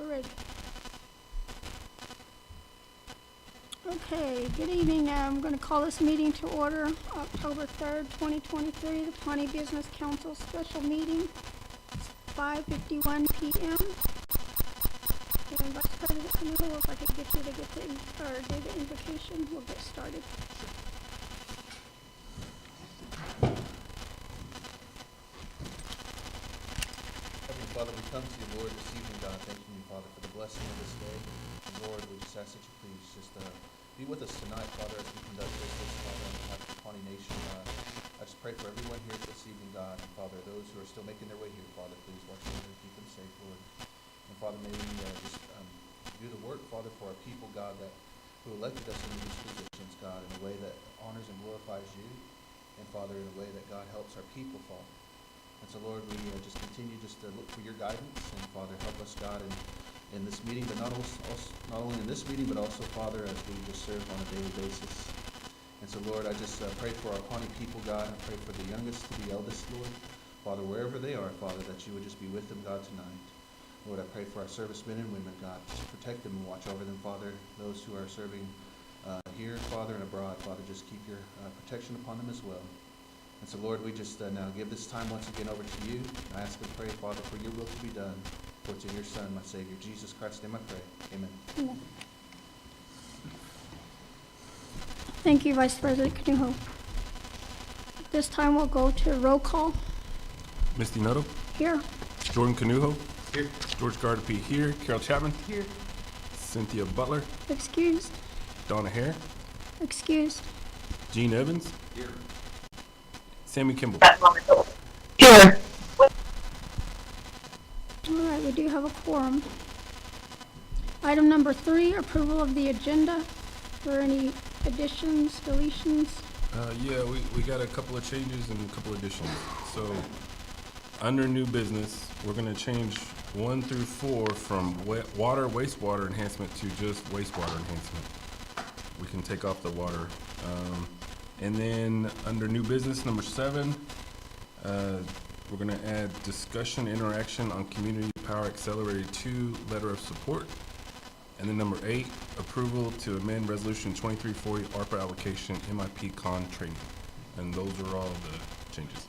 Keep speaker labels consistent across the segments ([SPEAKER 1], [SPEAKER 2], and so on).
[SPEAKER 1] We're ready. Okay, good evening. I'm going to call this meeting to order, October 3rd, 2023, the Pawnee Business Council special meeting. It's 5:51 p.m. And Vice President Camilo, if I could get you to get the, or do the invocation, we'll get started.
[SPEAKER 2] Heavenly Father, we come to you, Lord, this evening, God, thanking you, Father, for the blessing of this day. And Lord, we just ask that you please just be with us tonight, Father, as we conduct business, Father, on behalf of the Pawnee Nation, God. I just pray for everyone here this evening, God, and Father, those who are still making their way here, Father, please watch over and keep them safe, Lord. And Father, may we just do the work, Father, for our people, God, that who elected us into these positions, God, in a way that honors and glorifies you, and Father, in a way that, God, helps our people, Father. And so, Lord, we just continue just to look for your guidance, and Father, help us, God, in this meeting, but not only in this meeting, but also, Father, as we just serve on a daily basis. And so, Lord, I just pray for our Pawnee people, God. I pray for the youngest to the eldest, Lord. Father, wherever they are, Father, that you would just be with them, God, tonight. Lord, I pray for our servicemen and women, God. Just protect them and watch over them, Father. Those who are serving here, Father, and abroad, Father, just keep your protection upon them as well. And so, Lord, we just now give this time once again over to you. I ask and pray, Father, for your will to be done. For it's in your Son, my Savior, Jesus Christ's name I pray. Amen.
[SPEAKER 1] Amen. Thank you, Vice President Canuho. This time we'll go to roll call.
[SPEAKER 3] Misty Nuttall.
[SPEAKER 1] Here.
[SPEAKER 3] Jordan Canuho.
[SPEAKER 2] Here.
[SPEAKER 3] George Gardapi here. Carol Chapman.
[SPEAKER 2] Here.
[SPEAKER 3] Cynthia Butler.
[SPEAKER 1] Excused.
[SPEAKER 3] Donna Hare.
[SPEAKER 1] Excused.
[SPEAKER 3] Gene Evans.
[SPEAKER 2] Here.
[SPEAKER 3] Sammy Kimball.
[SPEAKER 4] Here.
[SPEAKER 1] All right, we do have a quorum. Item number 3, approval of the agenda. Are there any additions, deletions?
[SPEAKER 3] Yeah, we got a couple of changes and a couple of additions. So, under new business, we're going to change 1 through 4 from wastewater enhancement to just wastewater enhancement. We can take off the water. And then under new business, number 7, we're going to add discussion interaction on Community Power Accelerated 2 letter of support. And then number 8, approval to amend resolution 2340 ARPA allocation MIP con training. And those are all the changes.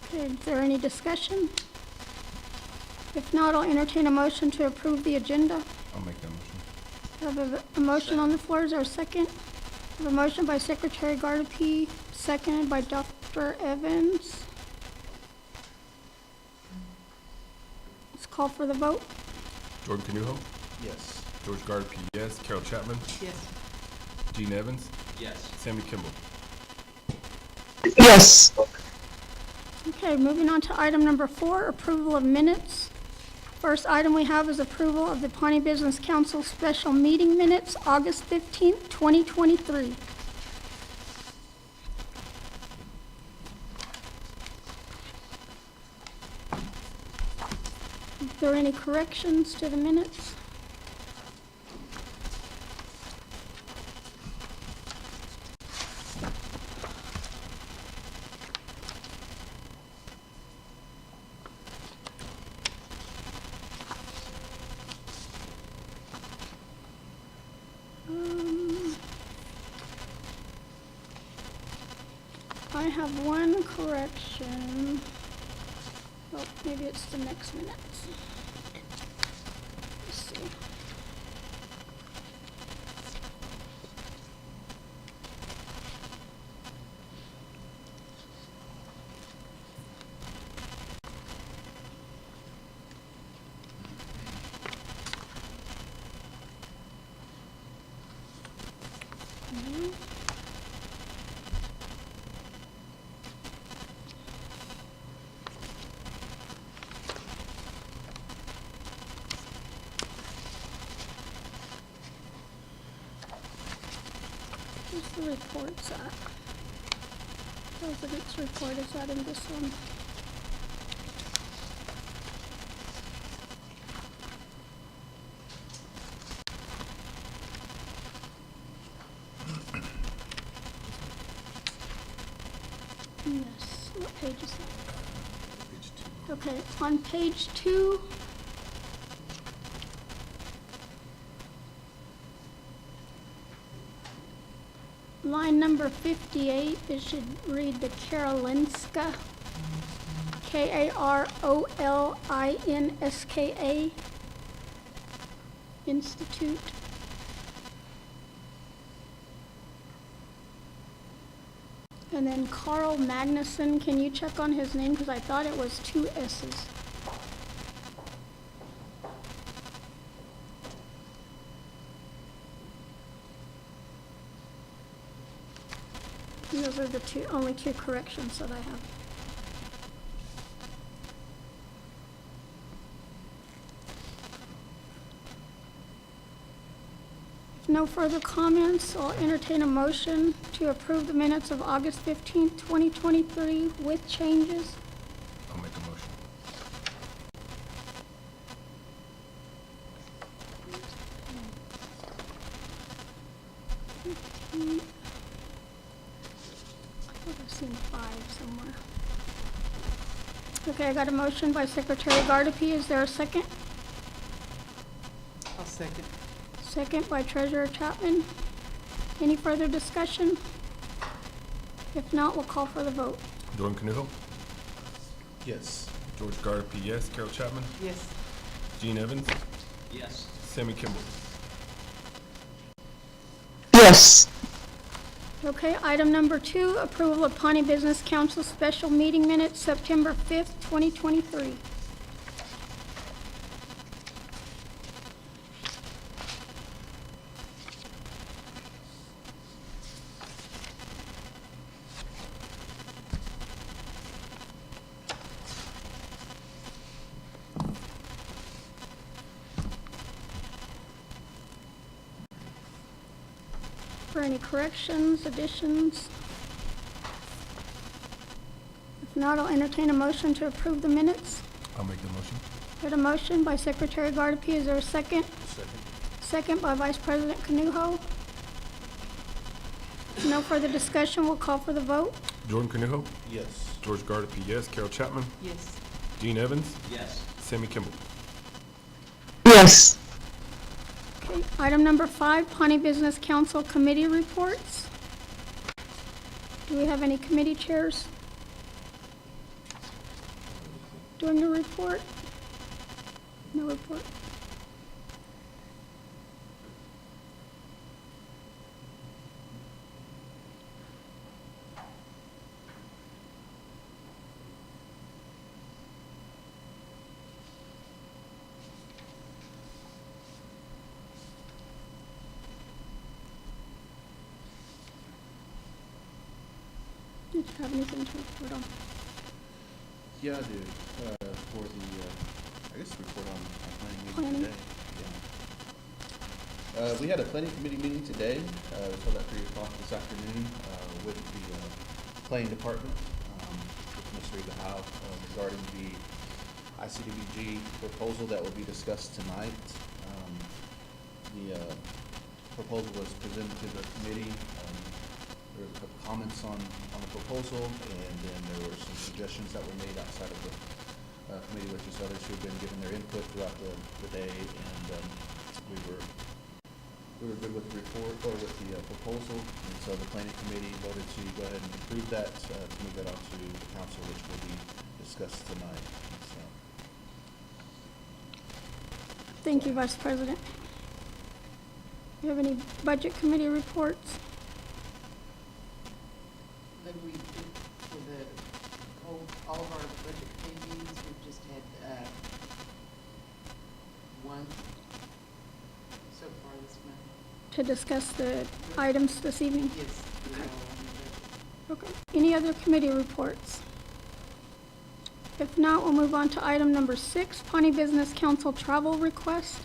[SPEAKER 1] Okay, is there any discussion? If not, I'll entertain a motion to approve the agenda.
[SPEAKER 3] I'll make that motion.
[SPEAKER 1] I have a motion on the floor. Is there a second? I have a motion by Secretary Gardapi, seconded by Dr. Evans. Let's call for the vote.
[SPEAKER 3] Jordan Canuho.
[SPEAKER 2] Yes.
[SPEAKER 3] George Gardapi, yes. Carol Chapman.
[SPEAKER 4] Yes.
[SPEAKER 3] Gene Evans.
[SPEAKER 2] Yes.
[SPEAKER 3] Sammy Kimball.
[SPEAKER 4] Yes.
[SPEAKER 1] Okay, moving on to item number 4, approval of minutes. First item we have is approval of the Pawnee Business Council special meeting minutes, August 15th, 2023. Are there any corrections to the minutes? I have one correction. Oh, maybe it's the next minutes. Let's see. Where's the reports at? President's report, is that in this one? Yes, what page is that?
[SPEAKER 3] Page 2.
[SPEAKER 1] Okay, on page 2, line number 58, it should read the Karolinska, Karolinska Institute. And then Carl Magnuson, can you check on his name? Because I thought it was 2 S's. Those are the only two corrections that I have. If no further comments, I'll entertain a motion to approve the minutes of August 15th, 2023 with changes.
[SPEAKER 3] I'll make a motion.
[SPEAKER 1] I thought I've seen 5 somewhere. Okay, I got a motion by Secretary Gardapi. Is there a second?
[SPEAKER 5] I'll second.
[SPEAKER 1] Second by Treasurer Chapman. Any further discussion? If not, we'll call for the vote.
[SPEAKER 3] Jordan Canuho,
[SPEAKER 2] Yes.
[SPEAKER 3] George Gardapi, yes. Carol Chapman,
[SPEAKER 5] Yes.
[SPEAKER 3] Gene Evans,
[SPEAKER 6] Yes.
[SPEAKER 3] Sammy Kimball.
[SPEAKER 4] Yes.
[SPEAKER 1] Okay, item number 2, approval of Pawnee Business Council special meeting minutes, September 5th, 2023. For any corrections, additions? If not, I'll entertain a motion to approve the minutes.
[SPEAKER 3] I'll make the motion.
[SPEAKER 1] Got a motion by Secretary Gardapi. Is there a second?
[SPEAKER 2] Second.
[SPEAKER 1] Second by Vice President Canuho. No further discussion. We'll call for the vote.
[SPEAKER 3] Jordan Canuho,
[SPEAKER 2] Yes.
[SPEAKER 3] George Gardapi, yes. Carol Chapman,
[SPEAKER 5] Yes.
[SPEAKER 3] Gene Evans,
[SPEAKER 6] Yes.
[SPEAKER 3] Sammy Kimball.
[SPEAKER 4] Yes.
[SPEAKER 1] Okay, item number 5, Pawnee Business Council committee reports. Do we have any committee chairs doing a report? No report. Did you have anything to report on?
[SPEAKER 2] Yeah, I do. For the, I guess report on planning
[SPEAKER 1] Planning.
[SPEAKER 2] meeting today. Yeah. We had a planning committee meeting today. We held at 3 o'clock this afternoon, with the, planning department, with Mr. Howe, regarding the ICDBG proposal that will be discussed tonight. The, proposal was presented to the committee. There were a couple comments on the proposal, and then there were some suggestions that were made outside of the committee legislators who have been giving their input throughout the day, and we were good with the report, or with the proposal, and so the planning committee voted to go ahead and approve that, to move that on to the council, which will be discussed tonight. So,
[SPEAKER 1] Thank you, Vice President. Do you have any budget committee reports?
[SPEAKER 5] Like we did for all of our budget committee meetings, we've just had, one so far this month.
[SPEAKER 1] To discuss the items this evening?
[SPEAKER 5] Yes. they're all on the budget.
[SPEAKER 1] Okay. Any other committee reports? If not, we'll move on to item number 6, Pawnee Business Council travel request. Is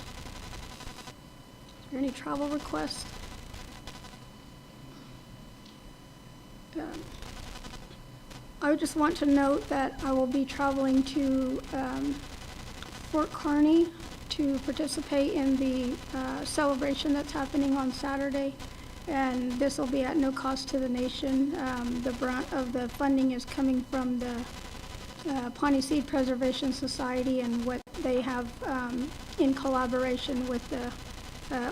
[SPEAKER 1] there any travel requests? I would just want to note that I will be traveling to Fort Kearney to participate in the celebration that's happening on Saturday, and this will be at no cost to the nation. The brunt of the funding is coming from the Pawnee Seed Preservation Society and what they have in collaboration with the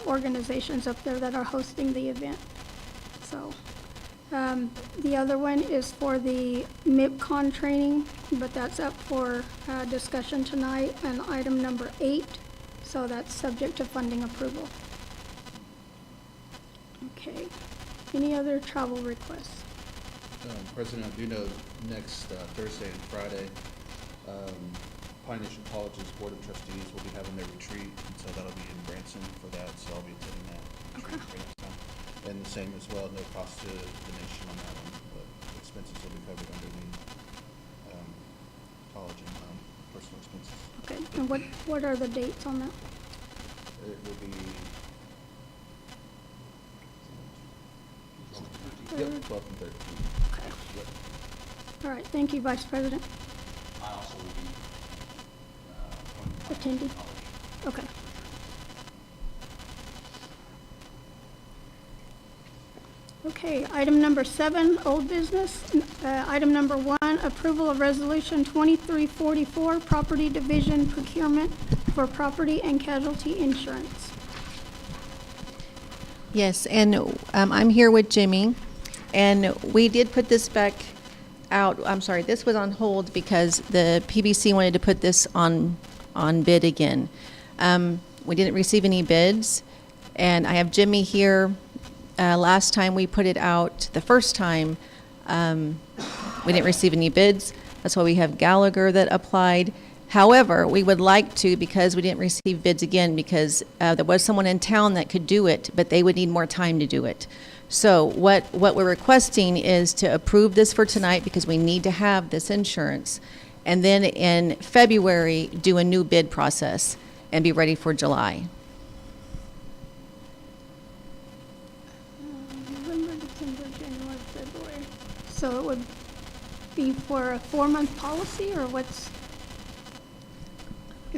[SPEAKER 1] organizations up there that are hosting the event. So The other one is for the MIPCON training, but that's up for discussion tonight on item number 8, so that's subject to funding approval. Okay, any other travel requests?
[SPEAKER 2] President, I do know next Thursday and Friday, Pawnee Nation College's Board of Trustees will be having their retreat, and so that'll be in Branson for that, so I'll be attending that retreat for next time. And the same as well, no cost to the nation on that one, but expenses will be covered under the college and personal expenses.
[SPEAKER 1] Okay, and what are the dates on that?
[SPEAKER 2] It will be,
[SPEAKER 1] Third.
[SPEAKER 2] 12th and 13th.
[SPEAKER 1] Okay,
[SPEAKER 2] Yep.
[SPEAKER 1] all right, thank you, Vice President.
[SPEAKER 6] I also will be
[SPEAKER 1] Attending? Okay. Okay, item number 7, old business. Item number 1, approval of resolution 2344, property division procurement for property and casualty insurance.
[SPEAKER 7] Yes, and I'm here with Jimmy, and we did put this back out. I'm sorry, this was on hold because the PBC wanted to put this on bid again. We didn't receive any bids, and I have Jimmy here. Last time we put it out, the first time, we didn't receive any bids. That's why we have Gallagher that applied. However, we would like to, because we didn't receive bids again, because there was someone in town that could do it, but they would need more time to do it. So what we're requesting is to approve this for tonight, because we need to have this insurance, and then in February, do a new bid process and be ready for July.
[SPEAKER 1] November, December, January, February. So it would be for a 4-month policy, or what's?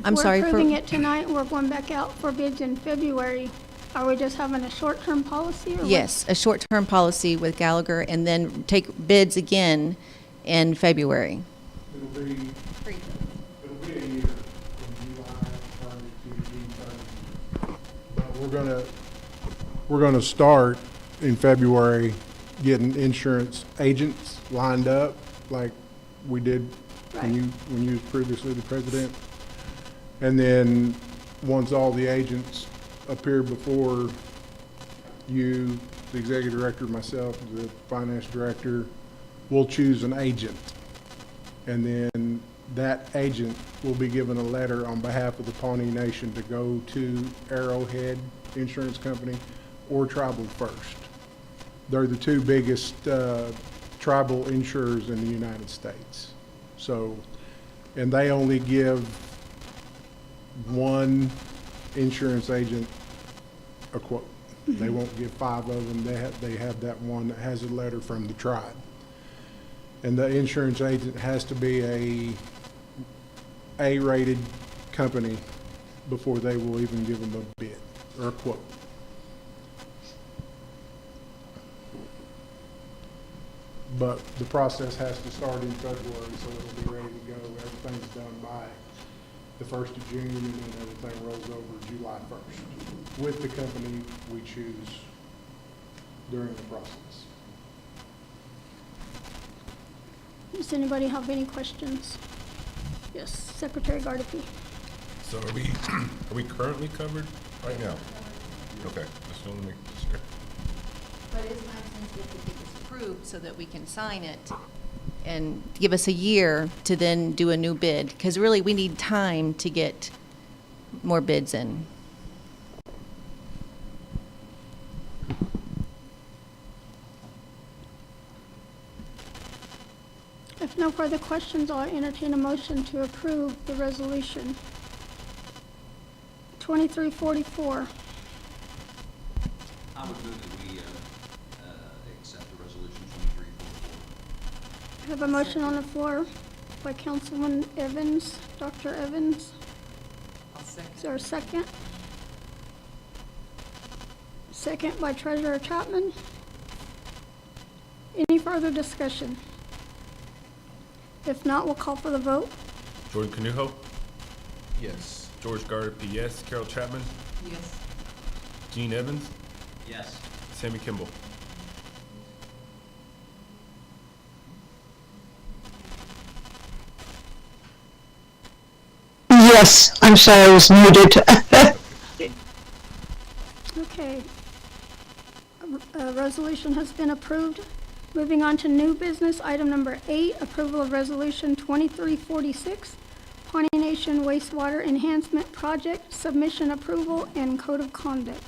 [SPEAKER 7] I'm sorry,
[SPEAKER 1] If
[SPEAKER 7] for-
[SPEAKER 1] we're approving it tonight, and we're going back out for bids in February, are we just having a short-term policy, or what?
[SPEAKER 7] Yes, a short-term policy with Gallagher, and then take bids again in February.
[SPEAKER 8] It'll be a year from July 1st to June 30th. But we're gonna start in February getting insurance agents lined up like we did when you was previously the president. And then, once all the agents appear before you, the executive director, myself, the finance director, we'll choose an agent. And then that agent will be given a letter on behalf of the Pawnee Nation to go to Arrowhead Insurance Company or Tribal First. They're the two biggest tribal insurers in the United States. So, and they only give one insurance agent a quote. They won't give 5 of them. They have that one that has a letter from the tribe. And the insurance agent has to be a A-rated company before they will even give them a bid or a quote. But the process has to start in February, so it'll be ready to go. Everything's done by the 1st of June, and then everything rolls over July 1st with the company we choose during the process.
[SPEAKER 1] Does anybody have any questions? Yes, Secretary Gardapi.
[SPEAKER 3] So are we currently covered right now? Okay, just want to make sure.
[SPEAKER 7] But it's time sensitive to get this approved so that we can sign it and give us a year to then do a new bid, because really we need time to get more bids in.
[SPEAKER 1] If no further questions, I'll entertain a motion to approve the resolution. 2344.
[SPEAKER 6] I would move that we accept the resolution 2344.
[SPEAKER 1] I have a motion on the floor by Councilman Evans, Dr. Evans.
[SPEAKER 5] I'll second.
[SPEAKER 1] Is there a second? Second by Treasurer Chapman. Any further discussion? If not, we'll call for the vote.
[SPEAKER 3] Jordan Canuho,
[SPEAKER 2] Yes.
[SPEAKER 3] George Gardapi, yes. Carol Chapman,
[SPEAKER 5] Yes.
[SPEAKER 3] Gene Evans,
[SPEAKER 6] Yes.
[SPEAKER 3] Sammy Kimball.
[SPEAKER 4] Yes, I'm sorry, I was muted.
[SPEAKER 1] Okay. A resolution has been approved. Moving on to new business, item number 8, approval of resolution 2346, Pawnee Nation wastewater enhancement project, submission approval, and code of conduct.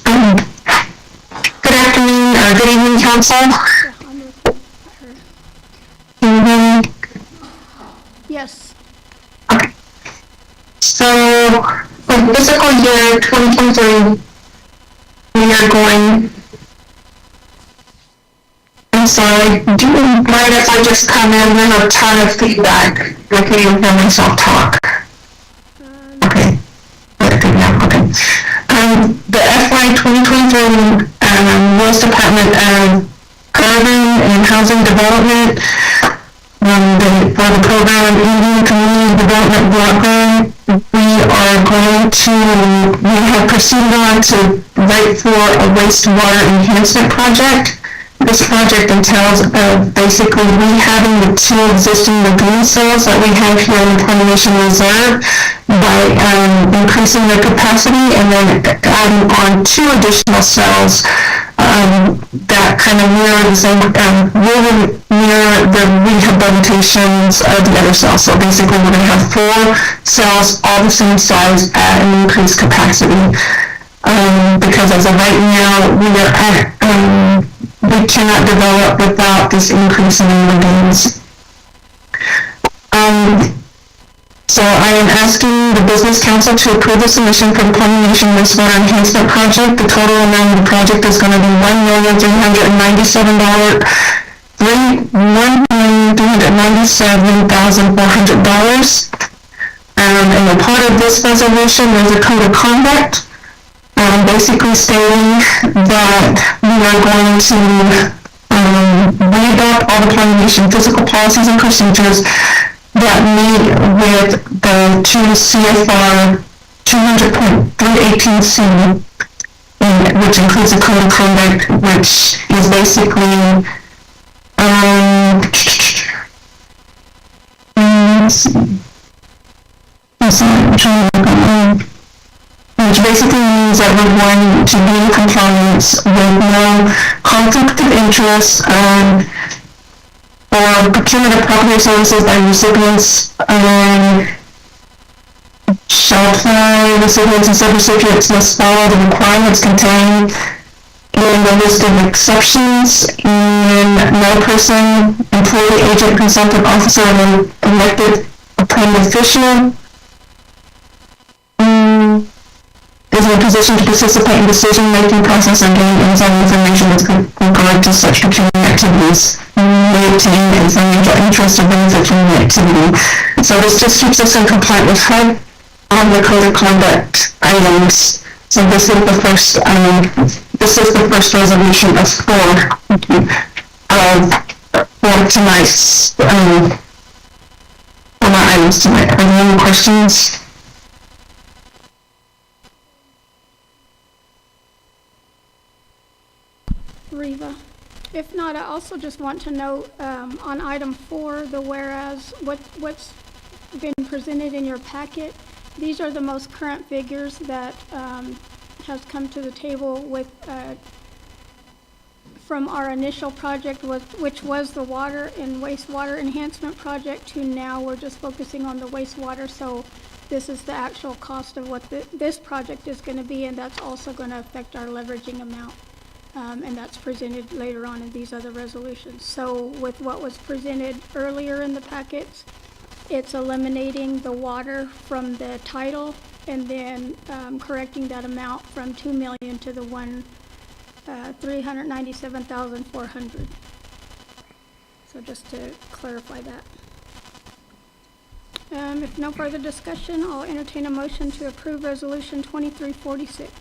[SPEAKER 4] Good afternoon, or good evening, council. Can you hear me?
[SPEAKER 1] Yes.
[SPEAKER 4] Okay. So, for fiscal year 2023, we are going, I'm sorry, do you mind if I just come in? There's a ton of feedback. I can't even hear myself talk. Okay. Okay. The FY 2023 U.S. Department of Urban and Housing Development, for the program Indian Community Development Block Grant, we have proceeded on to write for a wastewater enhancement project. This project entails basically rehabbing the 2 existing lagoon cells that we have here in the Pawnee Nation Reserve by increasing their capacity and then adding on 2 additional cells that kind of mirror the same, really mirror the rehabilitations of the other cells. So basically we're going to have 4 cells, all the same size at an increased capacity. Because as of right now, we cannot develop without this increase in lagoons. So I am asking the Business Council to approve the submission for the Pawnee Nation Wastewater Enhancement Project. The total amount of the project is going to be $1,397,400. And a part of this resolution is a code of conduct. Basically stating that we are going to readopt all the Pawnee Nation physical policies and procedures that meet with the 2 CFR 200.318C, which includes a code of conduct, which is basically, let's see. I'm sorry, I'm trying to look online. Which basically means that we're going to be in compliance with no conflict of interest or procurement of property services by recipients shall apply. Recipients and subrecipients must follow the requirements contained in the list of exceptions, and no person, employee, agent, consultant, officer, or elected appointed official is in a position to participate in decision-making process and gain inside information with regard to such procurement activities, may obtain a financial interest or benefit from the activity. So this just keeps us in compliance with all the code of conduct items. So this is the first resolution of 4 for tonight's for my items tonight. Are there any questions?
[SPEAKER 1] Reva. If not, I also just want to note on item 4, the whereas, what's been presented in your packet, these are the most current figures that has come to the table with from our initial project, which was the water and wastewater enhancement project, to now we're just focusing on the wastewater. So this is the actual cost of what this project is going to be, and that's also going to affect our leveraging amount. And that's presented later on in these other resolutions. So with what was presented earlier in the packets, it's eliminating the water from the title and then correcting that amount from $2 million to the $397,400. So just to clarify that. If no further discussion, I'll entertain a motion to approve Resolution 2346.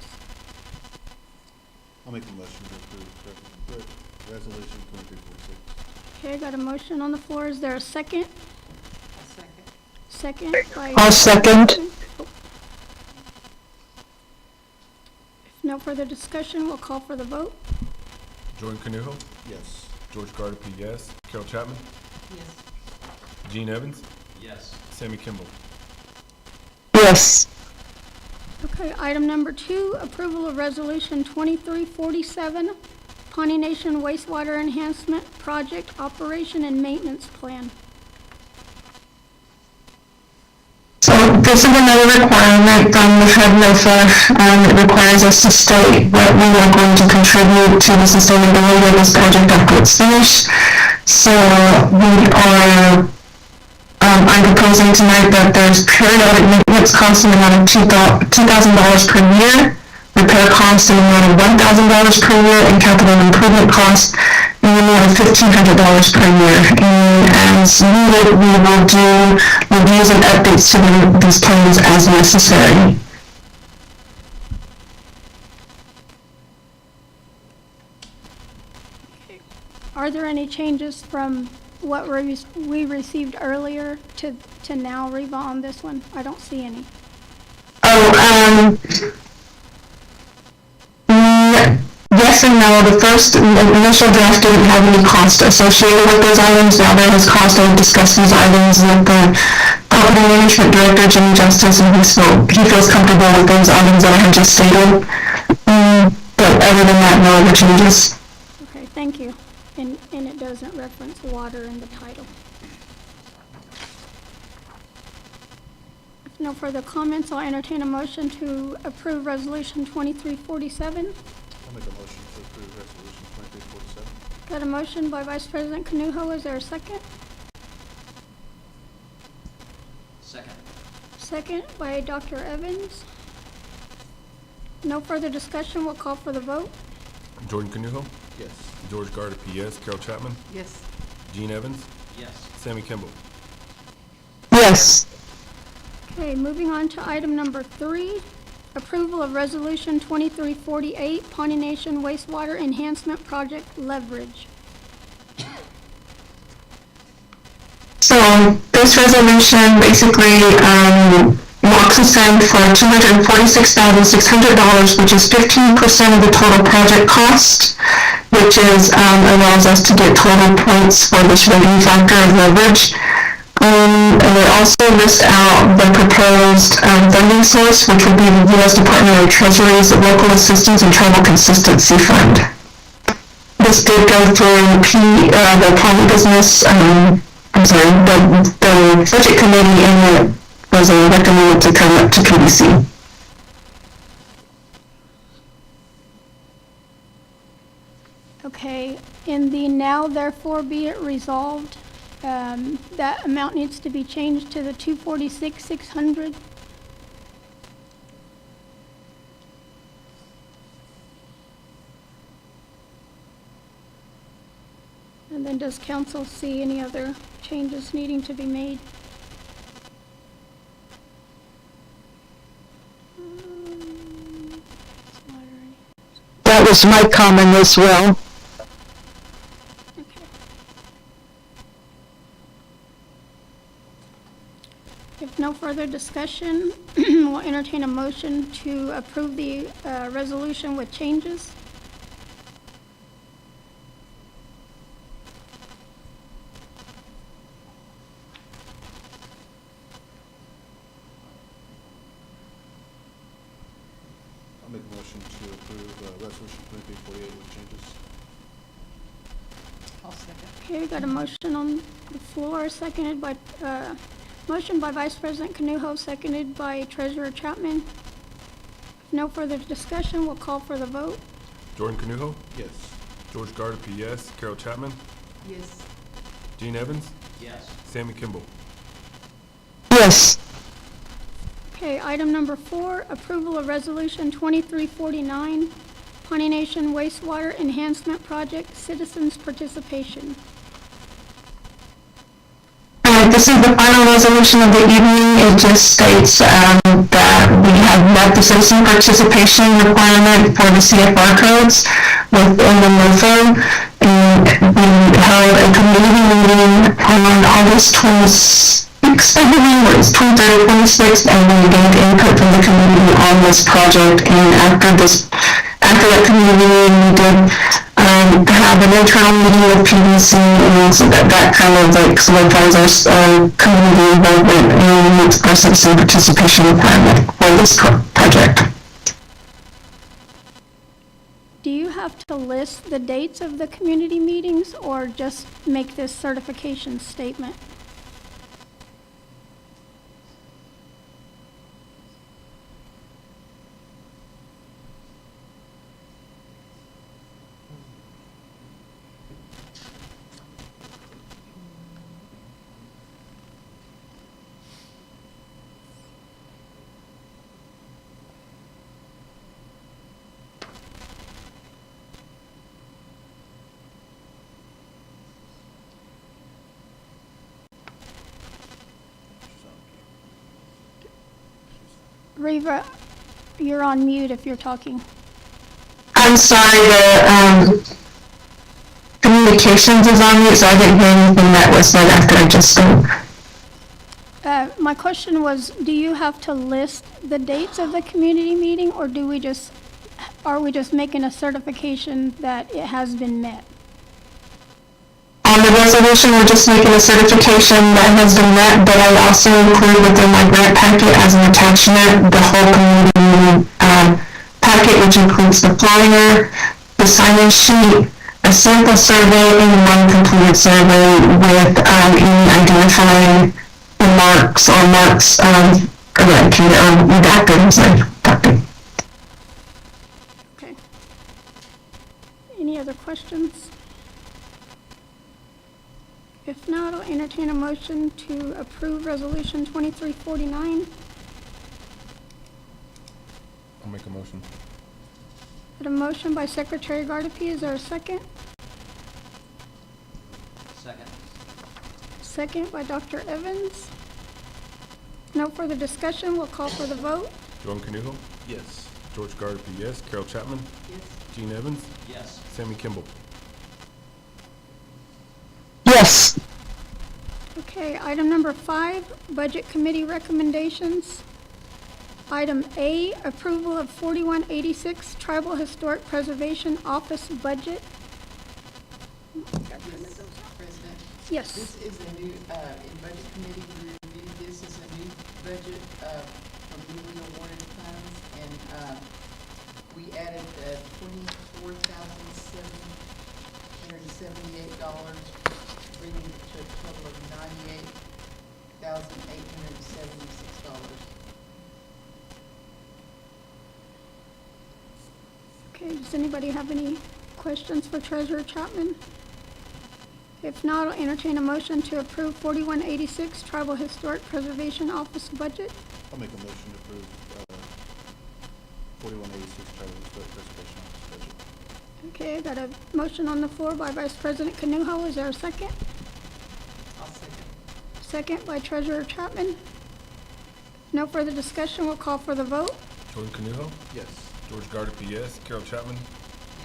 [SPEAKER 2] I'll make the motion to approve resolution 2346.
[SPEAKER 1] Okay, I got a motion on the floor. Is there a second? Second by...
[SPEAKER 4] I'll second.
[SPEAKER 1] If no further discussion, we'll call for the vote.
[SPEAKER 3] Jordan Canujo,
[SPEAKER 2] Yes.
[SPEAKER 3] George Gardapi, yes. Carol Chapman?
[SPEAKER 5] Yes.
[SPEAKER 3] Gene Evans?
[SPEAKER 6] Yes.
[SPEAKER 3] Sammy Kimball?
[SPEAKER 4] Yes.
[SPEAKER 1] Okay, item number 2, approval of resolution 2347, Pawnee Nation wastewater enhancement project operation and maintenance plan.
[SPEAKER 4] So this is another requirement from the Fed NOFA. It requires us to state what we are going to contribute to the sustainability of this project after it's finished. So I'm proposing tonight that there's periodic maintenance costs in the amount of $2,000 per year, repair costs in the amount of $1,000 per year, and capital improvement costs in the amount of $1,500 per year. And as needed, we will do reviews and updates to these plans as necessary.
[SPEAKER 1] Are there any changes from what we received earlier to now, Reva, on this one? I don't see any.
[SPEAKER 4] Yes and no. The first initial draft didn't have any cost associated with those items. Now there is cost. I've discussed these items with the property management director, Jimmy Justice, and he feels comfortable with those items that I have just stated. But other than that, no other changes.
[SPEAKER 1] Okay, thank you. And it doesn't reference water in the title. If no further comments, I'll entertain a motion to approve resolution 2347.
[SPEAKER 2] I'll make a motion to approve resolution 2347.
[SPEAKER 1] Got a motion by Vice President Canujo. Is there a second?
[SPEAKER 6] Second.
[SPEAKER 1] Second by Dr. Evans. No further discussion. We'll call for the vote.
[SPEAKER 3] Jordan Canujo?
[SPEAKER 2] Yes.
[SPEAKER 3] George Gardapi, yes. Carol Chapman?
[SPEAKER 5] Yes.
[SPEAKER 3] Gene Evans?
[SPEAKER 6] Yes.
[SPEAKER 3] Sammy Kimball?
[SPEAKER 4] Yes.
[SPEAKER 1] Okay, moving on to item number 3, approval of resolution 2348, Pawnee Nation wastewater enhancement project leverage.
[SPEAKER 4] So this resolution basically locks us in for $246,600, which is 15% of the total project cost, which is allows us to get total points for this rating factor of leverage. And it also lists out the proposed funding source, which would be the U.S. Department of Treasury's Local Assistance and Tribal Consistency Fund. This did go through the Pawnee Business, the Budget Committee, and it was recommended to come up to PBC.
[SPEAKER 1] Okay, in the now therefore be it resolved, that amount needs to be changed to the 246,600. And then does council see any other changes needing to be made?
[SPEAKER 4] That was my comment as well.
[SPEAKER 1] Okay. If no further discussion, we'll entertain a motion to approve the resolution with changes.
[SPEAKER 2] I'll make a motion to approve resolution 2348 with changes.
[SPEAKER 5] I'll second.
[SPEAKER 1] Okay, we got a motion on the floor, seconded by, motion by Vice President Canujo, seconded by Treasurer Chapman. No further discussion, we'll call for the vote.
[SPEAKER 3] Jordan Canujo?
[SPEAKER 2] Yes.
[SPEAKER 3] George Gardapi, yes. Carol Chapman?
[SPEAKER 5] Yes.
[SPEAKER 3] Gene Evans?
[SPEAKER 6] Yes.
[SPEAKER 3] Sammy Kimball?
[SPEAKER 4] Yes.
[SPEAKER 1] Okay, item number 4, approval of resolution 2349, Pawnee Nation wastewater enhancement project citizens participation.
[SPEAKER 4] This is the final resolution of the evening. It just states that we have met the citizen participation requirement for the CFR codes within the MOFO. And we held a community meeting on August 26th, I believe, or it's 23rd or 26th, and we gained input from the community on this project. And after that community meeting, we did have an internal meeting with PVC, and so that kind of like solidifies our community involvement and meets our citizen participation requirement for this project.
[SPEAKER 1] Do you have to list the dates of the community meetings or just make this certification statement? Reva, you're on mute if you're talking.
[SPEAKER 4] I'm sorry, the communications is on mute, so I didn't hear anything that was said after I just spoke.
[SPEAKER 1] My question was, do you have to list the dates of the community meeting, or are we just making a certification that it has been met?
[SPEAKER 4] On the resolution, we're just making a certification that has been met, but I also include within my grant packet as an attachment the whole community packet, which includes the flyer, the sign-in sheet, a sample survey, and one completed survey with any identifying remarks or marks redacted, I'm sorry, redacted.
[SPEAKER 1] Okay. Any other questions? If not, I'll entertain a motion to approve Resolution 2349.
[SPEAKER 3] I'll make a motion.
[SPEAKER 1] Got a motion by Secretary Gardapi. Is there a second?
[SPEAKER 6] Second.
[SPEAKER 1] Second by Dr. Evans. No further discussion. We'll call for the vote.
[SPEAKER 3] Joan Canuho,
[SPEAKER 2] Yes.
[SPEAKER 3] George Gardapi, yes. Carol Chapman,
[SPEAKER 5] Yes.
[SPEAKER 3] Gene Evans,
[SPEAKER 6] Yes.
[SPEAKER 3] Sammy Kimball.
[SPEAKER 4] Yes.
[SPEAKER 1] Okay, item number 5, Budget Committee recommendations. Item A, approval of 4186 Tribal Historic Preservation Office budget.
[SPEAKER 5] President,
[SPEAKER 1] Yes.
[SPEAKER 5] this is a new, in Budget Committee, we reviewed this as a new budget, from newly awarded funds, and, we added, $24,778, bringing it to a total of $98,876.
[SPEAKER 1] Okay, does anybody have any questions for Treasurer Chapman? If not, I'll entertain a motion to approve 4186 Tribal Historic Preservation Office budget.
[SPEAKER 2] I'll make a motion to approve 4186 Tribal Historic Preservation Office budget.
[SPEAKER 1] Okay, I got a motion on the floor by Vice President Canuho. Is there a second?
[SPEAKER 5] I'll second.
[SPEAKER 1] Second by Treasurer Chapman. No further discussion. We'll call for the vote.
[SPEAKER 3] Joan Canuho,
[SPEAKER 2] Yes.
[SPEAKER 3] George Gardapi, yes. Carol Chapman,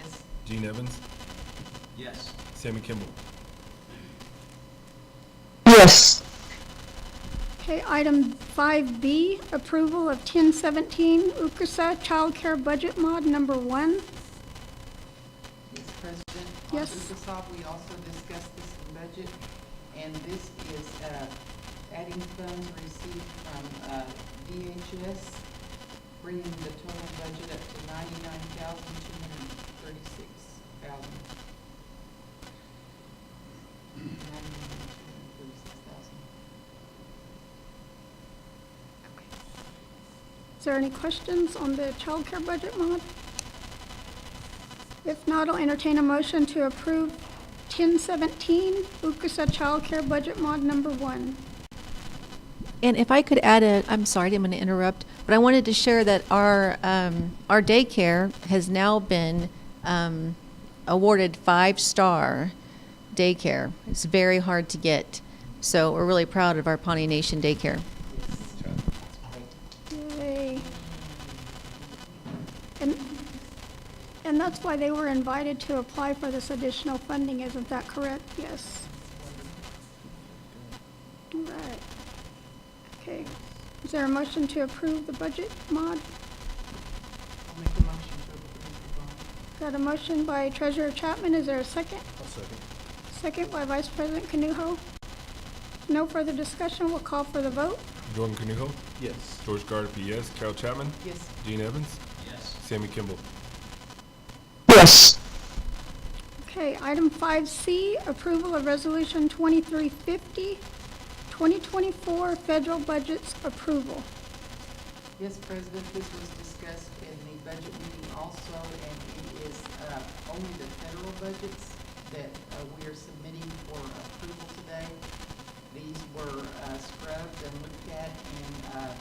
[SPEAKER 5] Yes.
[SPEAKER 3] Gene Evans,
[SPEAKER 6] Yes.
[SPEAKER 3] Sammy Kimball.
[SPEAKER 4] Yes.
[SPEAKER 1] Okay, item 5B, approval of 1017 UCSA Child Care Budget Mod number 1.
[SPEAKER 5] Yes, President.
[SPEAKER 1] Yes.
[SPEAKER 5] On UCSOF, we also discussed this in budget, and this is adding funds received from DHS, bringing the total budget up to $99,236,000.
[SPEAKER 1] Is there any questions on the child care budget mod? If not, I'll entertain a motion to approve 1017 UCSA Child Care Budget Mod number 1.
[SPEAKER 7] And if I could add I'm sorry, I didn't mean to interrupt, but I wanted to share that our daycare has now been awarded 5-star daycare. It's very hard to get. So we're really proud of our Pawnee Nation daycare.
[SPEAKER 1] Yay. And that's why they were invited to apply for this additional funding, isn't that correct? Yes. All right. Okay. Is there a motion to approve the budget mod?
[SPEAKER 5] I'll make a motion to approve the bond.
[SPEAKER 1] Got a motion by Treasurer Chapman. Is there a second?
[SPEAKER 2] I'll second.
[SPEAKER 1] Second by Vice President Canuho. No further discussion. We'll call for the vote.
[SPEAKER 3] Jordan Canuho,
[SPEAKER 2] Yes.
[SPEAKER 3] George Gardner, yes. Carol Chapman,
[SPEAKER 5] Yes.
[SPEAKER 3] Gene Evans,
[SPEAKER 6] Yes.
[SPEAKER 3] Sammy Kimball.
[SPEAKER 4] Yes.
[SPEAKER 1] Okay, item 5C, approval of Resolution 2350, 2024 federal budgets approval.
[SPEAKER 5] Yes, President, this was discussed in the budget meeting also, and it is only the federal budgets that we are submitting for approval today. These were scrubbed and looked at, and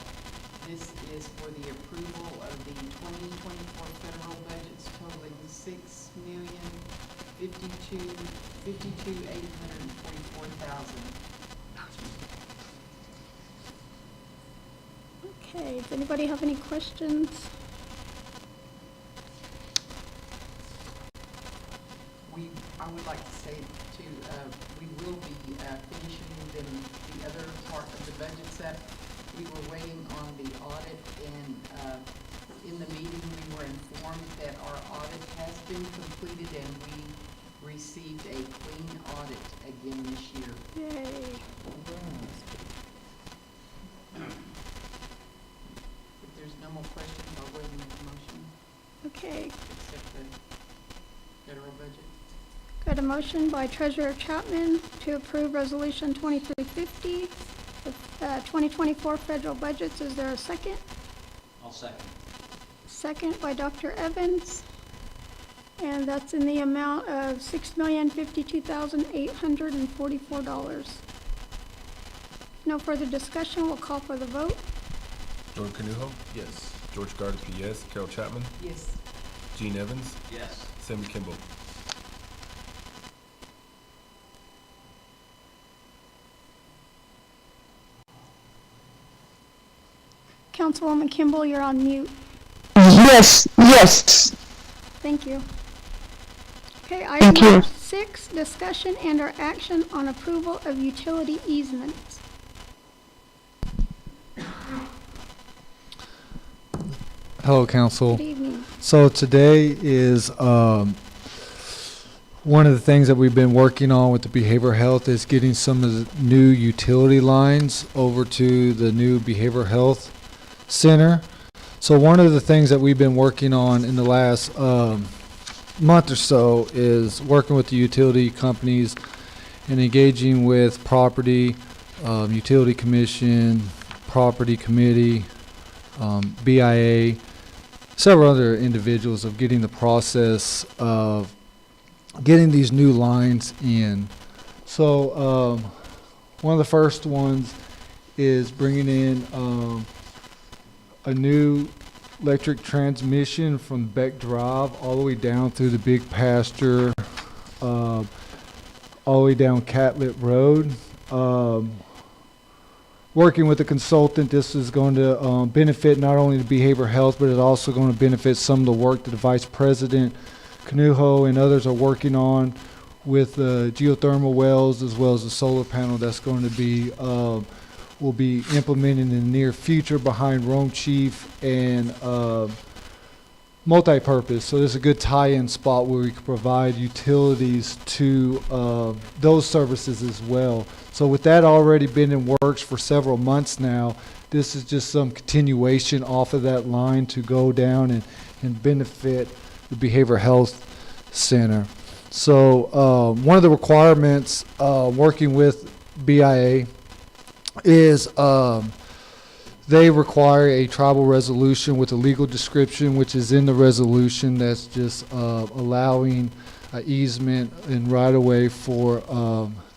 [SPEAKER 5] this is for the approval of the 2024 federal budgets totaling $6,052,844,000.
[SPEAKER 1] Okay, does anybody have any questions?
[SPEAKER 5] I would like to say too, we will be finishing the other part of the budgets up. We were waiting on the audit, and in the meeting, we were informed that our audit has been completed and we received a clean audit again this year.
[SPEAKER 1] Yay.
[SPEAKER 5] If there's no more questions, I'll go ahead and make a motion,
[SPEAKER 1] Okay,
[SPEAKER 5] accept the federal budget.
[SPEAKER 1] got a motion by Treasurer Chapman to approve Resolution 2350, the 2024 federal budgets. Is there a second?
[SPEAKER 6] I'll second.
[SPEAKER 1] Second by Dr. Evans. And that's in the amount of $6,052,844. No further discussion. We'll call for the vote.
[SPEAKER 3] Jordan Canuho,
[SPEAKER 2] Yes.
[SPEAKER 3] George Gardner, yes. Carol Chapman,
[SPEAKER 5] Yes.
[SPEAKER 3] Gene Evans,
[SPEAKER 6] Yes.
[SPEAKER 3] Sammy Kimball.
[SPEAKER 1] Councilwoman Kimball, you're on mute.
[SPEAKER 4] Yes, yes.
[SPEAKER 1] Thank you. Okay,
[SPEAKER 4] Thank
[SPEAKER 1] item
[SPEAKER 4] you.
[SPEAKER 1] number 6, discussion and/or action on approval of utility easements.
[SPEAKER 9] Hello, Council.
[SPEAKER 1] Good evening.
[SPEAKER 9] So today is one of the things that we've been working on with the behavioral health is getting some of the new utility lines over to the new behavioral health center. So one of the things that we've been working on in the last month or so is working with the utility companies and engaging with property, utility commission, property committee, BIA, several other individuals of getting the process of getting these new lines in. So one of the first ones is bringing in a new electric transmission from Beck Drive all the way down through the big pasture, all the way down Catlett Road. Working with a consultant, this is going to benefit not only the behavioral health, but it's also going to benefit some of the work that the Vice President Canuho and others are working on with geothermal wells, as well as the solar panel that's going to be will be implemented in the near future behind Rome Chief and multi-purpose. So there's a good tie-in spot where we can provide utilities to those services as well. So with that already been in works for several months now, this is just some continuation off of that line to go down and benefit the behavioral health center. So one of the requirements working with BIA is they require a tribal resolution with a legal description, which is in the resolution. That's just allowing easement and right-of-way for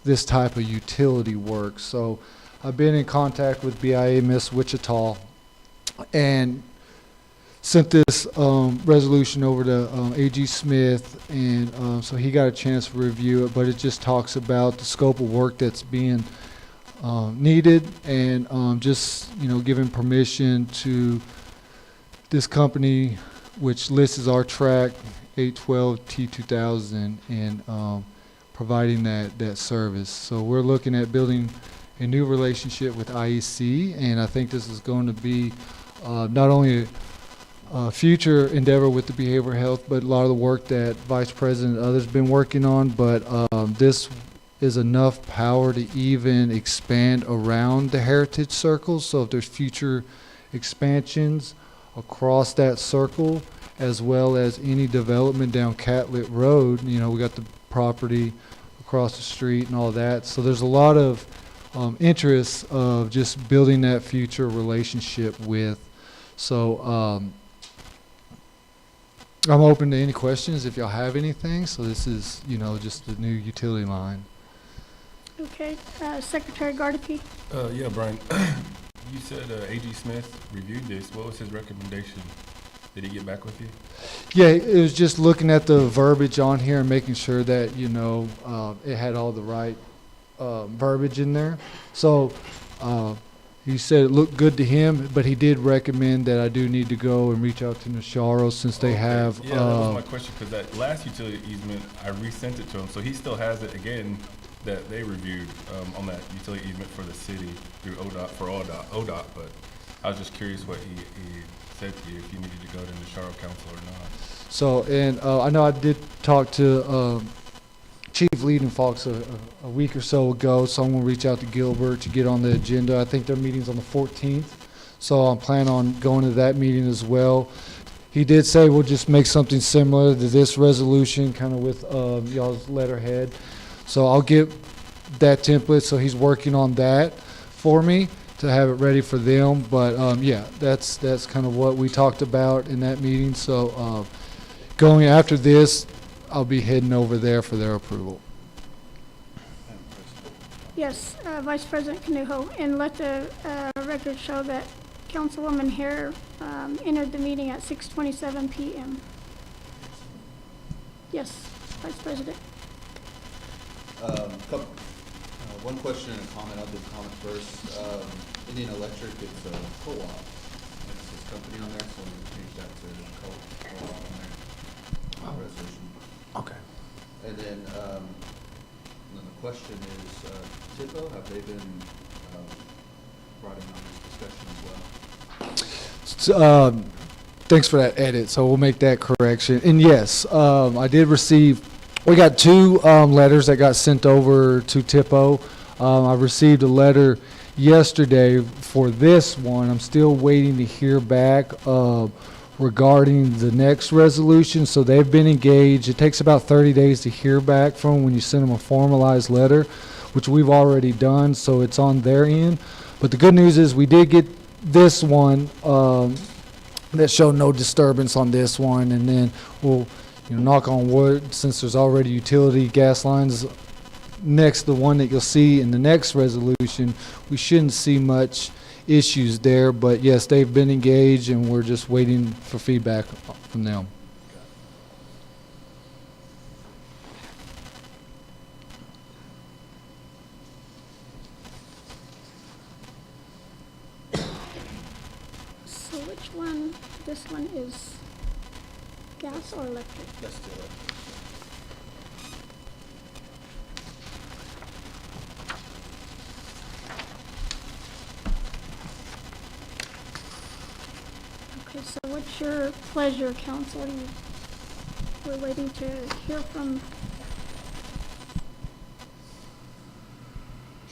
[SPEAKER 9] this type of utility work. So I've been in contact with BIA Miss Wichita and sent this resolution over to A.G. Smith, and so he got a chance to review it, but it just talks about the scope of work that's being needed, and just giving permission to this company, which lists our track 812 T2000, and providing that service. So we're looking at building a new relationship with IEC, and I think this is going to be not only future endeavor with the behavioral health, but a lot of the work that Vice President and others have been working on. But this is enough power to even expand around the heritage circles. So if there's future expansions across that circle, as well as any development down Catlett Road, you know, we got the property across the street and all that. So there's a lot of interest of just building that future relationship with. So I'm open to any questions if y'all have anything. So this is, you know, just the new utility line.
[SPEAKER 1] Okay, Secretary Gardapi?
[SPEAKER 3] Yeah, Brian, you said A.G. Smith reviewed this. What was his recommendation? Did he get back with you?
[SPEAKER 9] Yeah, it was just looking at the verbiage on here and making sure that, you know, it had all the right verbiage in there. So he said it looked good to him, but he did recommend that I do need to go and reach out to Nasharo since they have.
[SPEAKER 3] Yeah, that was my question, because that last utility easement, I resent it to him, so he still has it again that they reviewed on that utility easement for the city through ODOT for ODOT, but I was just curious what he said to you, if you needed to go to Nasharo Council or not.
[SPEAKER 9] So, and I know I did talk to Chief Leading Fox a week or so ago, so I'm going to reach out to Gilbert to get on the agenda. I think their meeting's on the 14th, so I'm planning on going to that meeting as well. He did say we'll just make something similar to this resolution, kind of with y'all's letterhead. So I'll get that template, so he's working on that for me to have it ready for them. But yeah, that's kind of what we talked about in that meeting. So going after this, I'll be heading over there for their approval.
[SPEAKER 1] Yes, Vice President Canuho, and let the record show that Councilwoman Hare entered the meeting at 6:27 p.m. Yes, Vice President.
[SPEAKER 2] One question and a comment. I'll do the comment first. Indian Electric, it's a co-op. It's this company on there, so we can change that to co-op on there. Resolution.
[SPEAKER 9] Okay.
[SPEAKER 2] And then the question is, TIPO, have they been brought in on this discussion as well?
[SPEAKER 9] Thanks for that edit. So we'll make that correction. And yes, I did receive. We got two letters that got sent over to TIPO. I received a letter yesterday for this one. I'm still waiting to hear back regarding the next resolution. So they've been engaged. It takes about 30 days to hear back from when you send them a formalized letter, which we've already done. So it's on their end. But the good news is we did get this one that showed no disturbance on this one. And then we'll, you know, knock on wood, since there's already utility gas lines next to the one that you'll see in the next resolution, we shouldn't see much issues there. But yes, they've been engaged, and we're just waiting for feedback from them.
[SPEAKER 1] So which one, this one is gas or electric?
[SPEAKER 2] That's the electric.
[SPEAKER 1] Okay, so what's your pleasure, council? We're waiting to hear from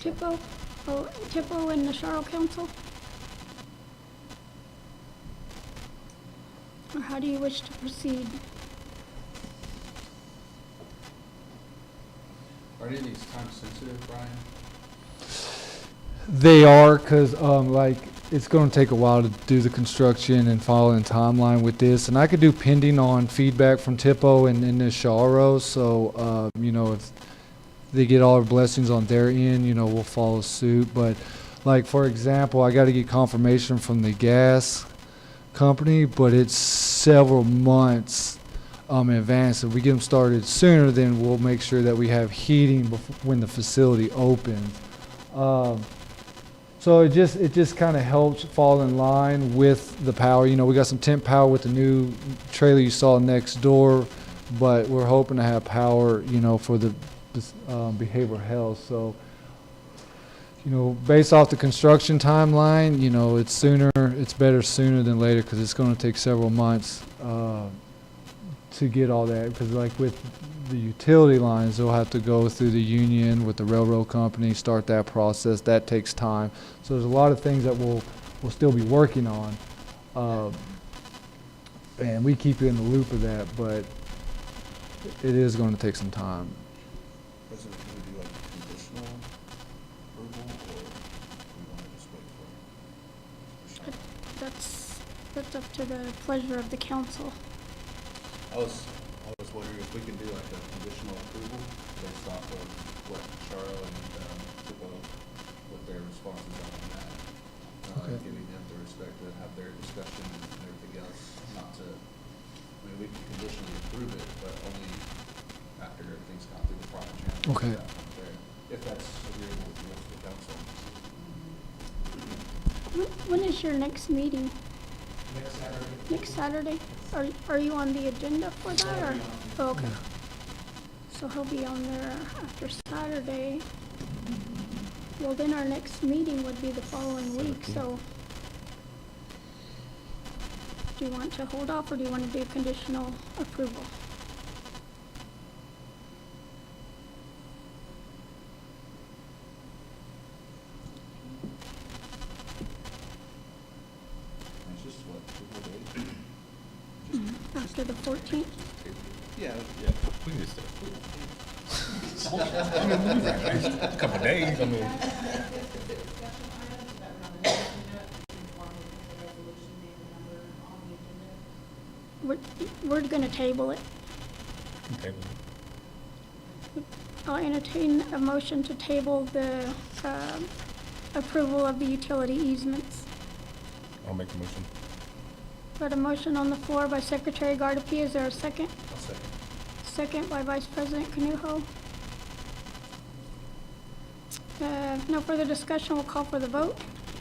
[SPEAKER 1] TIPO, TIPO and Nasharo Council? Or how do you wish to proceed?
[SPEAKER 2] Are any of these time sensitive, Brian?
[SPEAKER 9] They are, because like it's going to take a while to do the construction and follow in timeline with this. And I could do pending on feedback from TIPO and Nasharo. So, you know, if they get all our blessings on their end, you know, we'll follow suit. But like, for example, I got to get confirmation from the gas company, but it's several months in advance. If we get them started sooner, then we'll make sure that we have heating when the facility opens. So it just kind of helps fall in line with the power. You know, we got some temp power with the new trailer you saw next door, but we're hoping to have power, you know, for the behavioral health. So, based off the construction timeline, it's better sooner than later because it's going to take several months to get all that. Because like with the utility lines, they'll have to go through the union with the railroad company, start that process. That takes time. So there's a lot of things that we'll still be working on. And we keep you in the loop of that, but it is going to take some time.
[SPEAKER 2] President, can we do like conditional approval, or we want to just wait for?
[SPEAKER 1] That's up to the pleasure of the council.
[SPEAKER 2] I was wondering if we can do like a conditional approval based off of what Charo and Tupo, what their responses are on that.
[SPEAKER 9] Okay.
[SPEAKER 2] Giving them the respect to have their discussion and everything else, not to, we can conditionally approve it, but only after everything's gone through the proper channels.
[SPEAKER 9] Okay.
[SPEAKER 2] If that's agreeable with the rest of the council.
[SPEAKER 1] When is your next meeting?
[SPEAKER 2] Next Saturday.
[SPEAKER 1] Next Saturday? Are you on the agenda for that, or? Oh, okay. So he'll be on there after Saturday. Well, then our next meeting would be the following week, so. Do you want to hold off, or do you want to do conditional approval?
[SPEAKER 2] It's just what, 2 more days?
[SPEAKER 1] After the 14th?
[SPEAKER 2] Yeah.
[SPEAKER 3] Yeah, we can just do it. A couple days, I mean.
[SPEAKER 1] We're gonna table it.
[SPEAKER 3] Table it.
[SPEAKER 1] I'll entertain a motion to table the approval of the utility easements.
[SPEAKER 3] I'll make a motion.
[SPEAKER 1] Got a motion on the floor by Secretary Gardapi. Is there a second?
[SPEAKER 2] I'll second.
[SPEAKER 1] Second by Vice President Canujo. No further discussion. We'll call for the vote.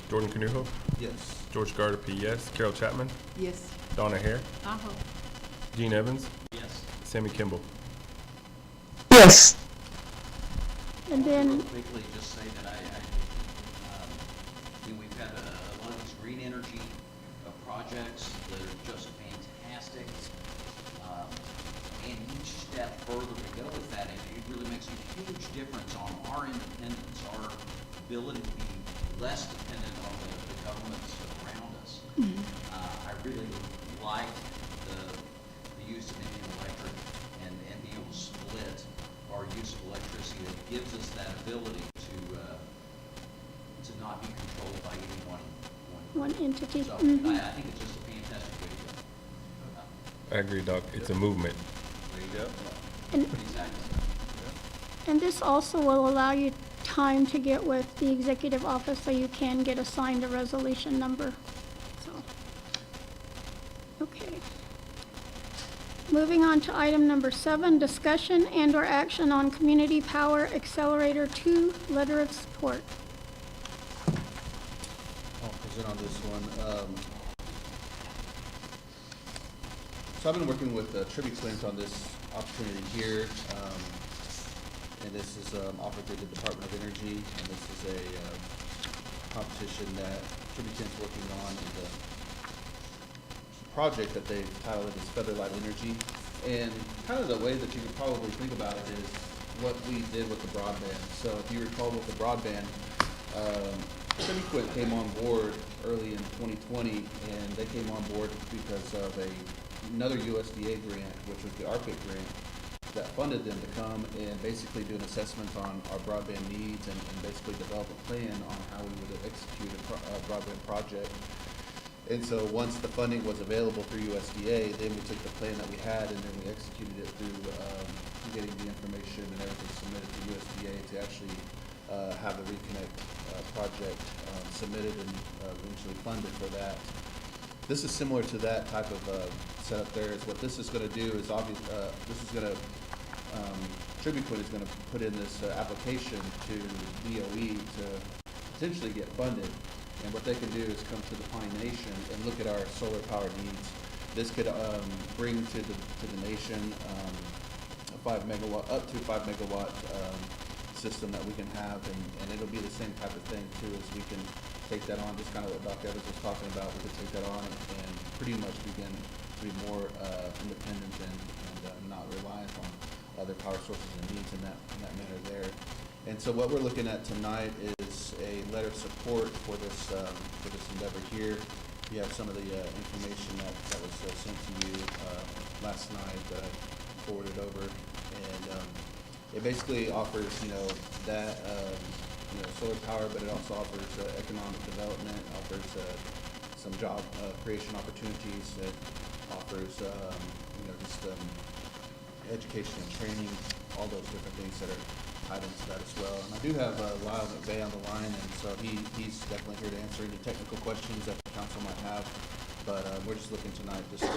[SPEAKER 3] Jordan Canujo,
[SPEAKER 2] Yes.
[SPEAKER 3] George Gardapi, yes. Carol Chapman,
[SPEAKER 5] Yes.
[SPEAKER 3] Donna Hare, Gene Evans,
[SPEAKER 6] Yes.
[SPEAKER 3] Sammy Kimball.
[SPEAKER 4] Yes.
[SPEAKER 1] And then,
[SPEAKER 6] Real quickly, just say that we've had a lot of these green energy projects that are just fantastic. And each step further we go with that, it really makes a huge difference on our independence, our ability to be less dependent on the governments around us. I really like the use of Indian Electric and being able to split our use of electricity. That gives us that ability to not be controlled by any one.
[SPEAKER 1] one entity.
[SPEAKER 6] So
[SPEAKER 1] Mhm.
[SPEAKER 6] I think it's just a fantastic way to go.
[SPEAKER 3] I agree, Doc. It's a movement.
[SPEAKER 2] There you go.
[SPEAKER 1] And,
[SPEAKER 6] Exactly.
[SPEAKER 1] and this also will allow you time to get with the executive office so you can get assigned a resolution number. So, okay. Moving on to item number 7, discussion and/or action on Community Power Accelerator 2 letter of support.
[SPEAKER 2] I'll present on this one. So I've been working with Tribute Claims on this opportunity here. And this is offered through the Department of Energy, and this is a competition that Tribute Claims working on, and the project that they've titled is Featherlight Energy. And kind of the way that you could probably think about it is what we did with the broadband. So if you recall with the broadband, Tribute came on board early in 2020, and they came on board because of another USDA grant, which was the ARPIC grant, that funded them to come and basically do an assessment on our broadband needs and basically develop a plan on how we would execute a broadband project. And so once the funding was available through USDA, then we took the plan that we had and then we executed it through getting the information and everything submitted to USDA to actually have the Reconnect project submitted and eventually funded for that. This is similar to that type of setup there. Is what this is going to do is this is going to Tribute is going to put in this application to DOE to potentially get funded. And what they can do is come to the Pawnee Nation and look at our solar power needs. This could bring to the nation a 5 megawatt, up to 5 megawatt system that we can have, and it'll be the same type of thing too, as we can take that on, just kind of what Dr. Evans was talking about. We can take that on and pretty much begin to be more independent and not reliant on other power sources and needs in that manner there. And so what we're looking at tonight is a letter of support for this endeavor here. You have some of the information that was sent to you last night that I forwarded over, and it basically offers, that solar power, but it also offers economic development, offers some job creation opportunities. It offers just education and training, all those different things that are tied into that as well. And I do have Lyle McVeigh on the line, and so he's definitely here to answer any technical questions that the council might have. But we're just looking tonight just to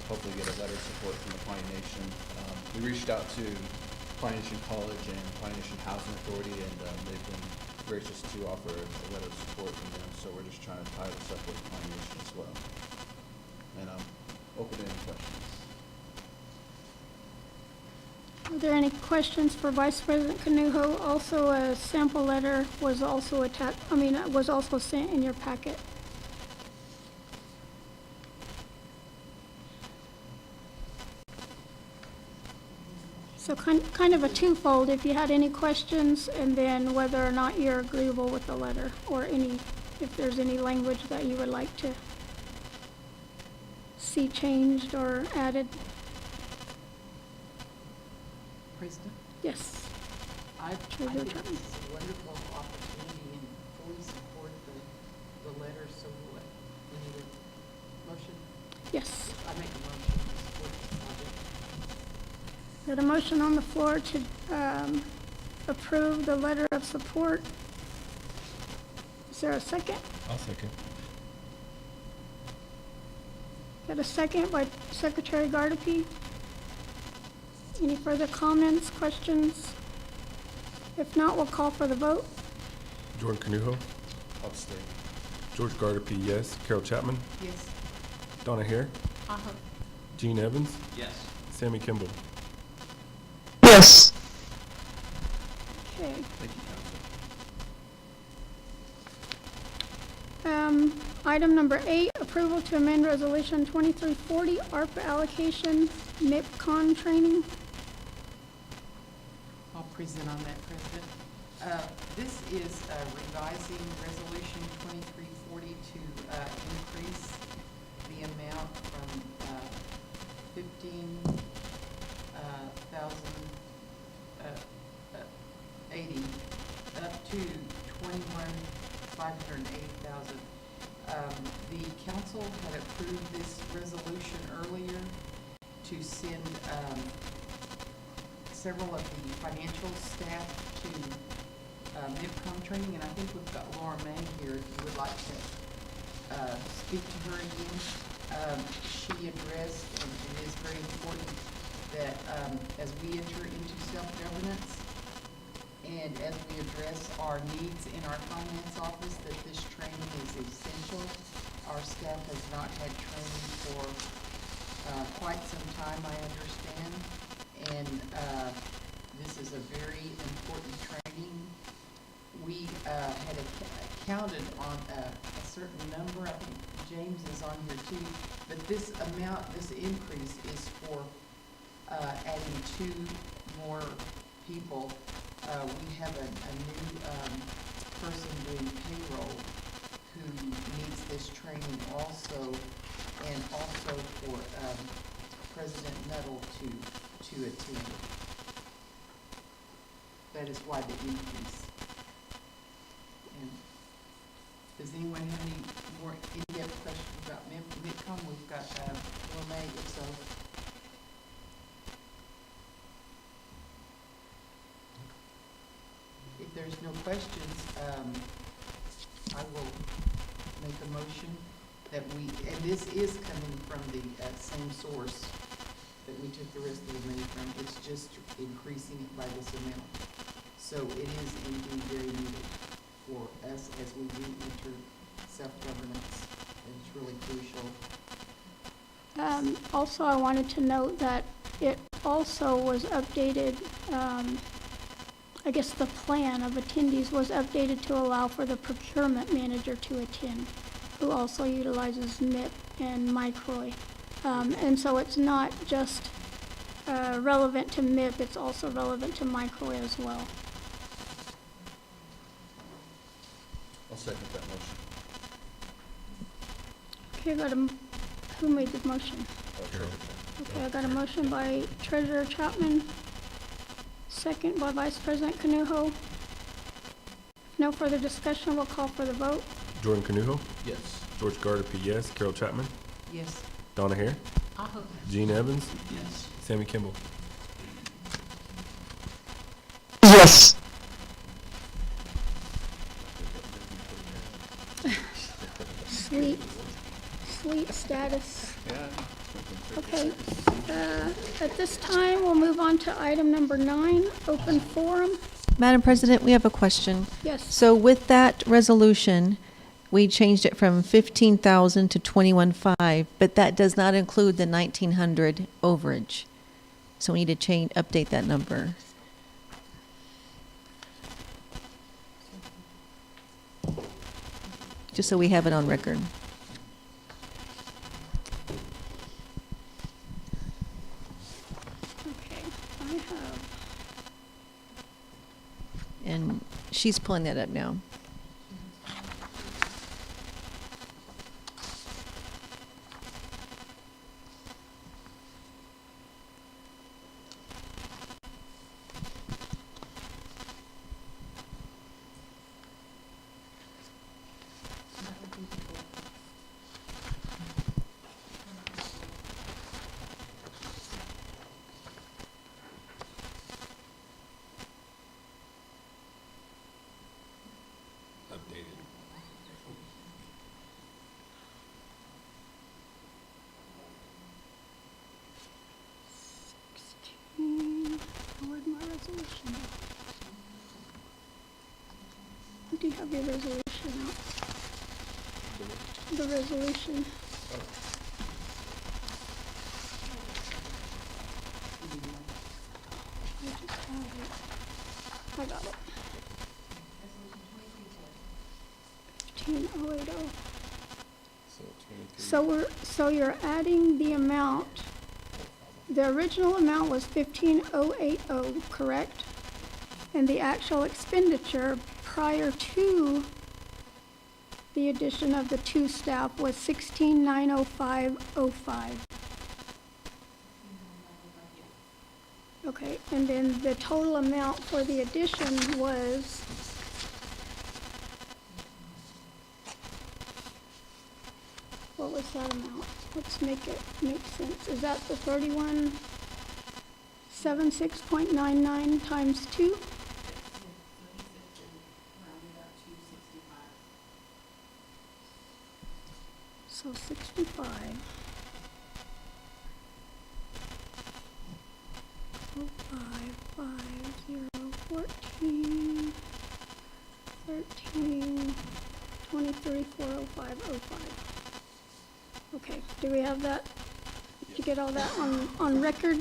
[SPEAKER 2] hopefully get a letter of support from the Pawnee Nation. We reached out to Pawnee Nation College and Pawnee Nation Housing Authority, and they've been gracious to offer a letter of support from them. So we're just trying to tie this up with Pawnee Nation as well. And open to any questions.
[SPEAKER 1] Are there any questions for Vice President Canuho? Also, a sample letter was also was also sent in your packet. So kind of a twofold, if you had any questions, and then whether or not you're agreeable with the letter, or if there's any language that you would like to see changed or added.
[SPEAKER 5] President,
[SPEAKER 1] Yes.
[SPEAKER 5] I
[SPEAKER 1] Treasurer
[SPEAKER 5] think
[SPEAKER 1] Chapman.
[SPEAKER 5] this is a wonderful opportunity and fully support the letter, so we need a motion.
[SPEAKER 1] Yes.
[SPEAKER 5] I make a motion to support this project.
[SPEAKER 1] Got a motion on the floor to approve the letter of support. Is there a second?
[SPEAKER 3] I'll second.
[SPEAKER 1] Got a second by Secretary Gardapi. Any further comments, questions? If not, we'll call for the vote.
[SPEAKER 3] Jordan Canuho,
[SPEAKER 2] Abstain.
[SPEAKER 3] George Gardapi, yes. Carol Chapman,
[SPEAKER 5] Yes.
[SPEAKER 3] Donna Hare, Gene Evans,
[SPEAKER 6] Yes.
[SPEAKER 3] Sammy Kimball.
[SPEAKER 4] Yes.
[SPEAKER 2] Thank
[SPEAKER 1] Okay.
[SPEAKER 2] you, Council.
[SPEAKER 1] Item number 8, approval to amend resolution 2340, ARPA allocation, MIPCON training.
[SPEAKER 5] I'll present on that, President. This is revising resolution 2340 to increase the amount from 15,080 up to 580,000. The council had approved this resolution earlier to send several of the financial staff to MIPCOM training, and I think we've got Laura May here if you would like to speak to her again. She addressed, and it is very important, that as we enter into self-governance and as we address our needs in our finance office, that this training is essential. Our staff has not had training for quite some time, I understand, and this is a very important training. We had counted on a certain number. I think James is on here too, but this amount, this increase is for adding 2 more people. We have a new person doing payroll who needs this training also, and also for President Nuttall to attend. That is why the increase. And does anyone have any more in-depth questions about MIPCOM? We've got May, if so. If there's no questions, I will make a motion that and this is coming from the same source that we took the rest of the money from. It's just increasing it by this amount. So it is indeed very needed for us as we re-enter self-governance. It's really crucial.
[SPEAKER 1] Also, I wanted to note that it also was updated I guess the plan of attendees was updated to allow for the procurement manager to attend, who also utilizes MIP and Microy. And so it's not just relevant to MIP, it's also relevant to Microy as well.
[SPEAKER 2] I'll second that motion.
[SPEAKER 1] Okay, who made the motion? Okay, I got a motion by Treasurer Chapman, second by Vice President Canuho. No further discussion, we'll call for the vote.
[SPEAKER 3] Jordan Canuho,
[SPEAKER 2] Yes.
[SPEAKER 3] George Gardner, yes. Carol Chapman,
[SPEAKER 5] Yes.
[SPEAKER 3] Donna Hare, Gene Evans,
[SPEAKER 6] Yes.
[SPEAKER 3] Sammy Kimball.
[SPEAKER 4] Yes.
[SPEAKER 1] Sleep status. Okay, at this time, we'll move on to item number 9, open forum.
[SPEAKER 7] Madam President, we have a question.
[SPEAKER 1] Yes,
[SPEAKER 7] So with that resolution, we changed it from 15,000 to 21,500, but that does not include the 1,900 overage. So we need to update that number. Just so we have it on record.
[SPEAKER 1] okay, I have,
[SPEAKER 7] And she's pulling that up now.
[SPEAKER 1] where'd my resolution go? Do you have your resolution out? The resolution. I just have it. I got it. 15080. So you're adding the amount. The original amount was 15080, correct? And the actual expenditure prior to the addition of the 2 staff was 1690505. Okay, and then the total amount for the addition was what was that amount? Let's make it make sense. Is that the 3176.99 times 2? So 65. 055014 13 23 40505. Okay, do we have that? Did you get all that on record?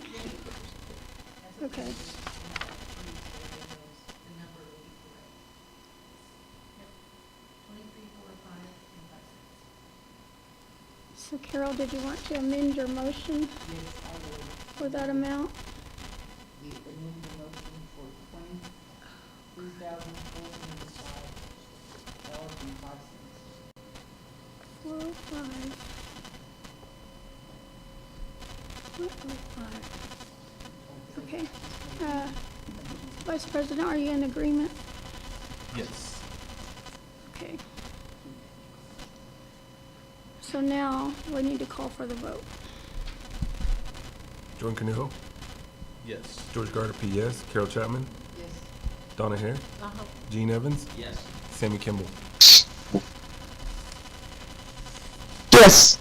[SPEAKER 1] Okay. So Carol, did you want to amend your motion
[SPEAKER 5] Yes, I will.
[SPEAKER 1] for that amount?
[SPEAKER 5] The amend the motion for $23,405.05.
[SPEAKER 1] 405. Okay. Vice President, are you in agreement?
[SPEAKER 2] Yes.
[SPEAKER 1] Okay. So now we need to call for the vote.
[SPEAKER 3] Jordan Canuho,
[SPEAKER 2] Yes.
[SPEAKER 3] George Gardner, yes. Carol Chapman,
[SPEAKER 5] Yes.
[SPEAKER 3] Donna Hare, Gene Evans,
[SPEAKER 6] Yes.
[SPEAKER 3] Sammy Kimball.
[SPEAKER 4] Yes.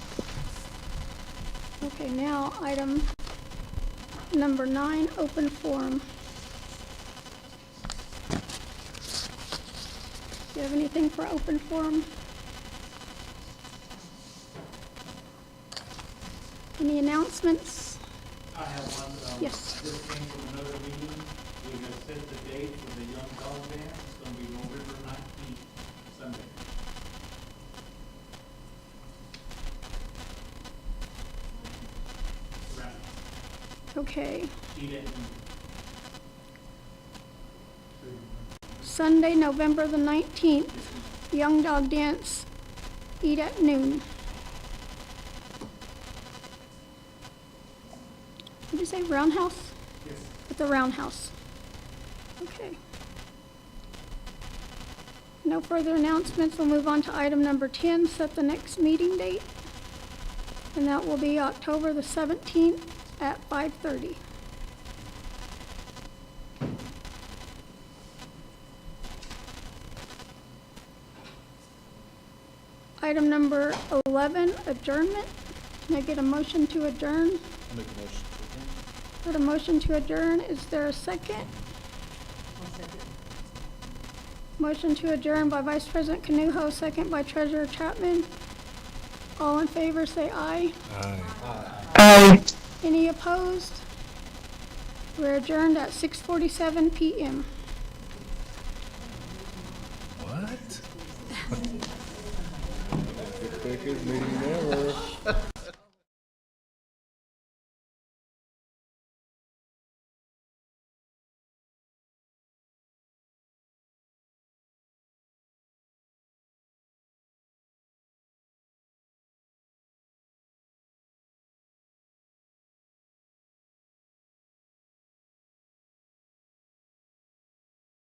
[SPEAKER 1] Okay, now item number 9, open forum. Do you have anything for open forum? Any announcements?
[SPEAKER 10] I have one.
[SPEAKER 1] Yes.
[SPEAKER 10] This came from another meeting. We have set the date for the Young Dog Dance. It's gonna be November 19th, Sunday. Right.
[SPEAKER 1] Okay.
[SPEAKER 10] Eat at noon.
[SPEAKER 1] Sunday, November the 19th, Young Dog Dance, eat at noon. Did you say Roundhouse?
[SPEAKER 10] Yes.
[SPEAKER 1] At the Roundhouse. Okay. No further announcements. We'll move on to item number 10, set the next meeting date. And that will be October the 17th at 5:30. Item number 11, adjournment. Can I get a motion to adjourn?
[SPEAKER 2] I'll make a motion to adjourn.
[SPEAKER 1] Got a motion to adjourn. Is there a second? Motion to adjourn by Vice President Canuho, second by Treasurer Chapman. All in favor, say aye.
[SPEAKER 4] Aye.
[SPEAKER 1] Any opposed? We're adjourned at 6:47 PM.
[SPEAKER 3] What?
[SPEAKER 8] Quickest meeting ever.